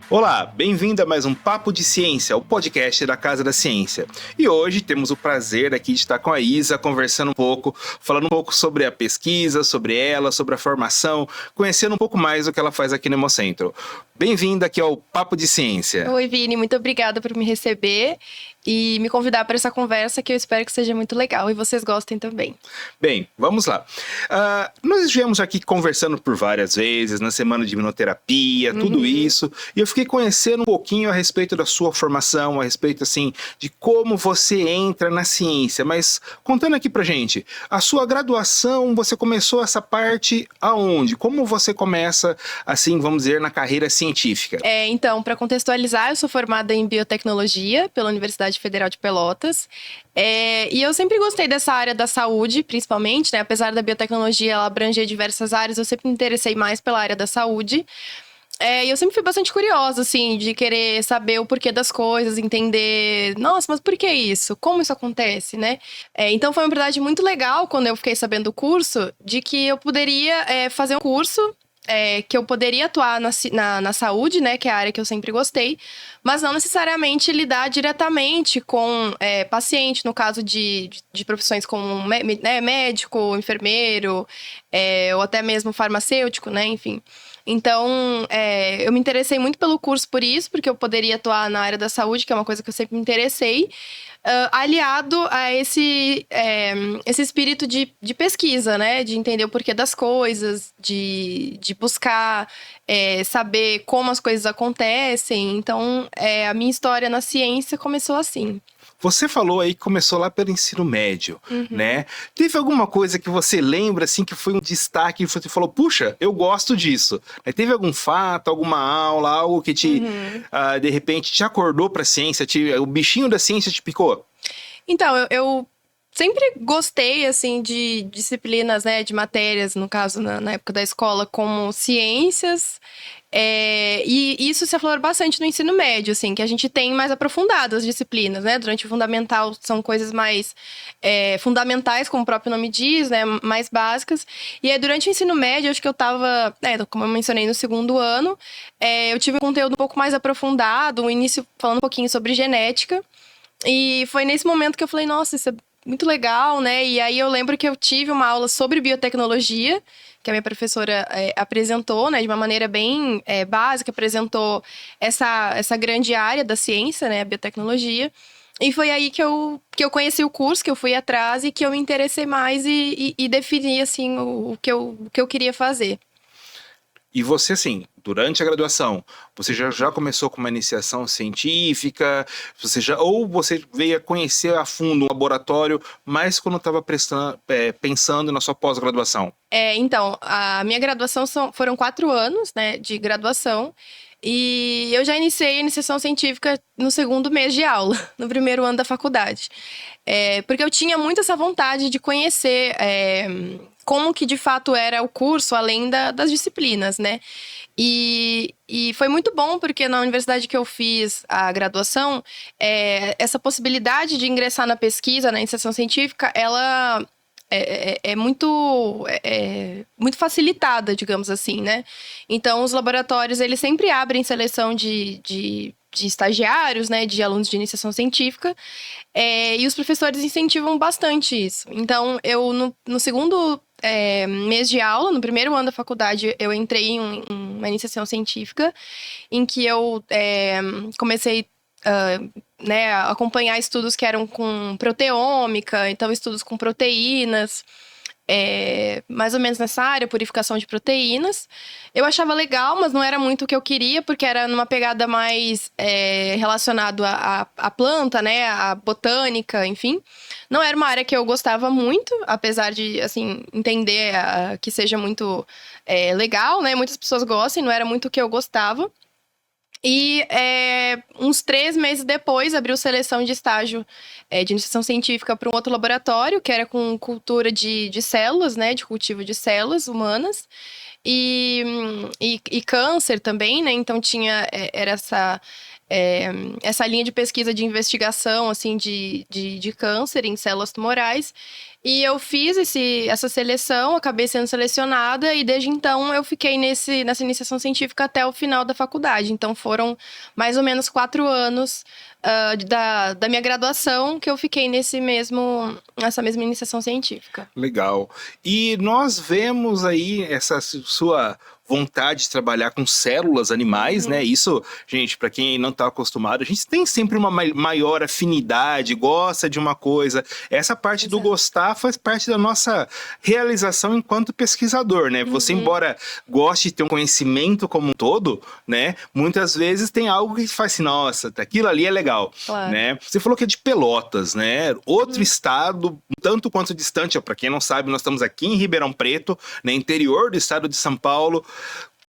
Olá, bem-vindo a mais um Papo de Ciência, o podcast da Casa da Ciência. E hoje temos o prazer aqui de estar com a Isa, conversando um pouco, falando um pouco sobre a pesquisa, sobre ela, sobre a formação, conhecendo um pouco mais do que ela faz aqui no Hemocentro. Bem-vinda aqui ao Papo de Ciência. Oi, Vini, muito obrigada por me receber e me convidar para essa conversa que eu espero que seja muito legal e vocês gostem também. Bem, vamos lá. Nós viemos aqui conversando por várias vezes, na semana de imunoterapia, tudo isso, e eu fiquei conhecendo um pouquinho a respeito da sua formação, a respeito, assim, de como você entra na ciência, mas contando aqui pra gente, a sua graduação, você começou essa parte aonde? Como você começa, assim, vamos dizer, na carreira científica? Então, para contextualizar, eu sou formada em biotecnologia pela Universidade Federal de Pelotas. E eu sempre gostei dessa área da saúde, principalmente, né? Apesar da biotecnologia ela abranger diversas áreas, eu sempre me interessei mais pela área da saúde. E eu sempre fui bastante curiosa, assim, de querer saber o porquê das coisas, entender, nossa, mas por que isso? Como isso acontece, né? Então foi uma oportunidade muito legal, quando eu fiquei sabendo do curso, de que eu poderia fazer um curso que eu poderia atuar na saúde, né, que é a área que eu sempre gostei, mas não necessariamente lidar diretamente com paciente, no caso de profissões como médico, enfermeiro, ou até mesmo farmacêutico, né, enfim. Então, eu me interessei muito pelo curso por isso, porque eu poderia atuar na área da saúde, que é uma coisa que eu sempre me interessei, aliado a esse espírito de pesquisa, né? De entender o porquê das coisas, de buscar saber como as coisas acontecem. Então, a minha história na ciência começou assim. Você falou aí que começou lá pelo ensino médio, né? Teve alguma coisa que você lembra, assim, que foi um destaque e você falou, puxa, eu gosto disso. Teve algum fato, alguma aula, algo que te, de repente, te acordou pra ciência, o bichinho da ciência te picou? Então, eu sempre gostei, assim, de disciplinas, né, de matérias, no caso, na época da escola, como ciências. E isso se aflorou bastante no ensino médio, assim, que a gente tem mais aprofundado as disciplinas, né? Durante o fundamental são coisas mais fundamentais, como o próprio nome diz, né? Mais básicas. E aí, durante o ensino médio, acho que eu tava, como eu mencionei, no segundo ano, eu tive um conteúdo um pouco mais aprofundado, o início falando um pouquinho sobre genética. E foi nesse momento que eu falei, nossa, isso é muito legal, né? E aí eu lembro que eu tive uma aula sobre biotecnologia, que a minha professora apresentou, né? De uma maneira bem básica, apresentou essa grande área da ciência, né? A biotecnologia. E foi aí que eu conheci o curso, que eu fui atrás e que eu me interessei mais e defini, assim, o que eu queria fazer. E você, assim, durante a graduação, você já começou com uma iniciação científica, ou você veio a conhecer a fundo um laboratório, mas quando estava pensando na sua pós-graduação? Então, a minha graduação foram 4 anos, né, de graduação. E eu já iniciei a iniciação científica no segundo mês de aula, no primeiro ano da faculdade. Porque eu tinha muito essa vontade de conhecer como que de fato era o curso, além das disciplinas, né? E foi muito bom, porque na universidade que eu fiz a graduação, essa possibilidade de ingressar na pesquisa, na iniciação científica, ela muito facilitada, digamos assim, né? Então, os laboratórios, eles sempre abrem seleção de estagiários, né? De alunos de iniciação científica. E os professores incentivam bastante isso. Então, eu, no segundo mês de aula, no primeiro ano da faculdade, eu entrei em uma iniciação científica, em que eu comecei a acompanhar estudos que eram com proteômica, então estudos com proteínas, mais ou menos nessa área, purificação de proteínas. Eu achava legal, mas não era muito o que eu queria, porque era numa pegada mais relacionado à planta, né, à botânica, enfim. Não era uma área que eu gostava muito, apesar de, assim, entender que seja muito legal, né, muitas pessoas gostam, não era muito o que eu gostava. E uns 3 meses depois, abriu seleção de estágio de iniciação científica para um outro laboratório, que era com cultura de células, né? De cultivo de células humanas. E câncer também, né? Então, era essa linha de pesquisa de investigação, assim, de câncer em células tumorais. E eu fiz essa seleção, acabei sendo selecionada e desde então eu fiquei nessa iniciação científica até o final da faculdade. Então foram mais ou menos 4 anos da minha graduação que eu fiquei nessa mesma iniciação científica. Legal. E nós vemos aí essa sua vontade de trabalhar com células animais, né? Isso, gente, para quem não está acostumado, a gente tem sempre uma maior afinidade, gosta de uma coisa. Essa parte do gostar faz parte da nossa realização enquanto pesquisador, né? Você, embora goste de ter um conhecimento como um todo, né? Muitas vezes tem algo que faz assim, nossa, aquilo ali é legal, Claro. né? Você falou que é de Pelotas, né? Outro estado, tanto quanto distante, para quem não sabe, nós estamos aqui em Ribeirão Preto, né? Interior do estado de São Paulo.